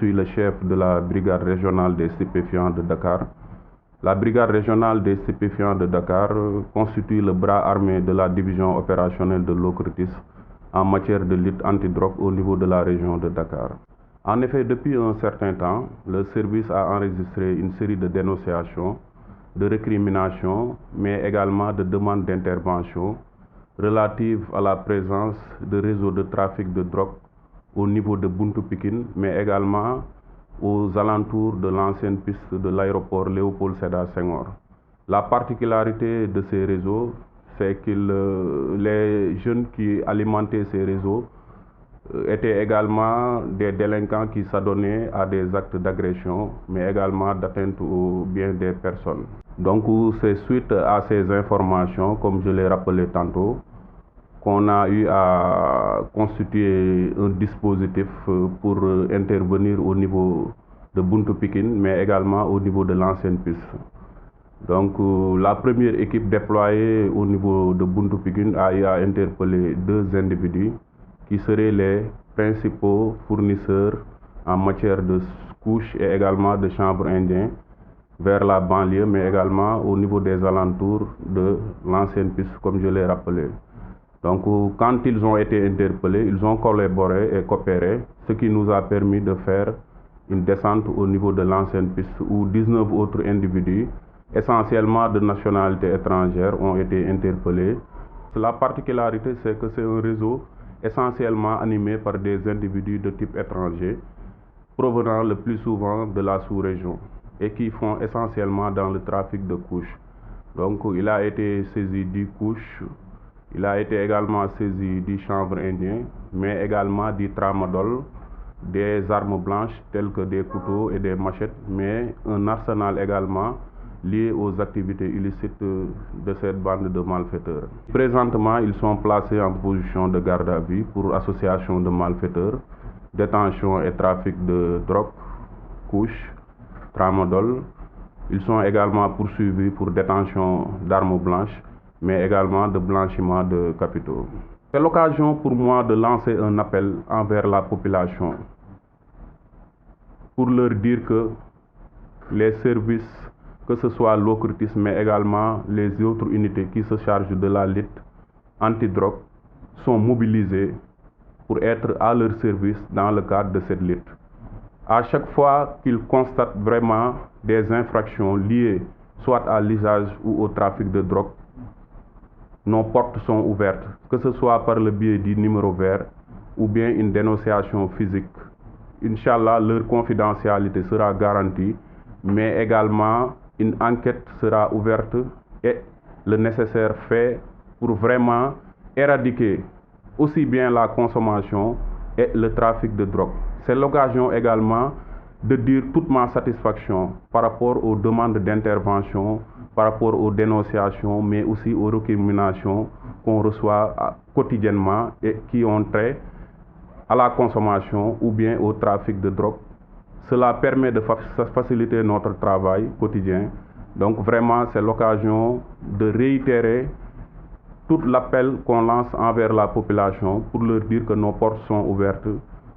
suis le chef de la brigade régionale des stupéfiants de Dakar. La brigade régionale des stupéfiants de Dakar constitue le bras armé de la division opérationnelle de l'OCRTIS en matière de lutte antidrogue au niveau de la région de Dakar. En effet, depuis un certain temps, le service a enregistré une série de dénonciations, de récriminations, mais également de demandes d'intervention relatives à la présence de réseaux de trafic de drogue au niveau de Buntu Pikine, mais également aux alentours de l'ancienne piste de l'aéroport Léopold Sédar Senghor. La particularité de ces réseaux, c'est que les jeunes qui alimentaient ces réseaux étaient également des délinquants qui s'adonnaient à des actes d'agression, mais également d'atteinte aux biens des personnes. Donc c'est suite à ces informations, comme je l'ai rappelé tantôt, qu'on a eu à constituer un dispositif pour intervenir au niveau de Buntu Pikine, mais également au niveau de l'ancienne piste. Donc la première équipe déployée au niveau de Buntu Pikine a eu à interpeller 2 individus qui seraient les principaux fournisseurs en matière de couches et également de chanvre indien vers la banlieue, mais également au niveau des alentours de l'ancienne piste, comme je l'ai rappelé. Donc quand ils ont été interpellés, ils ont collaboré et coopéré, ce qui nous a permis de faire une descente au niveau de l'ancienne piste où 19 autres individus, essentiellement de nationalité étrangère, ont été interpellés. La particularité, c'est que c'est un réseau essentiellement animé par des individus de type étranger, provenant le plus souvent de la sous-région et qui font essentiellement dans le trafic de couches. Donc il a été saisi 10 couches. Il a été également saisi du chanvre indien, mais également du tramadol, des armes blanches telles que des couteaux et des machettes, mais un arsenal également lié aux activités illicites de cette bande de malfaiteurs. Présentement, ils sont placés en position de garde à vue pour association de malfaiteurs, détention et trafic de drogue, couches, tramadol. Ils sont également poursuivis pour détention d'armes blanches, mais également de blanchiment de capitaux. C'est l'occasion pour moi de lancer un appel envers la population pour leur dire que les services, que ce soit l'OCRTIS, mais également les autres unités qui se chargent de la lutte antidrogue, sont mobilisés pour être à leur service dans le cadre de cette lutte. À chaque fois qu'ils constatent vraiment des infractions liées soit à l'usage ou au trafic de drogue, nos portes sont ouvertes, que ce soit par le biais du numéro vert ou bien une dénonciation physique. Inch'Allah, leur confidentialité sera garantie, mais également une enquête sera ouverte et le nécessaire fait pour vraiment éradiquer aussi bien la consommation et le trafic de drogue. C'est l'occasion également de dire toute ma satisfaction par rapport aux demandes d'intervention, par rapport aux dénonciations, mais aussi aux récriminations qu'on reçoit quotidiennement et qui ont trait à la consommation ou bien au trafic de drogue. Cela permet de faciliter notre travail quotidien. Donc vraiment, c'est l'occasion de réitérer tout l'appel qu'on lance envers la population pour leur dire que nos portes sont ouvertes.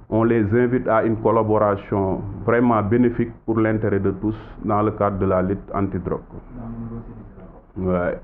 On les invite à une collaboration vraiment bénéfique pour l'intérêt de tous dans le cadre de la lutte antidrogue. Ouais.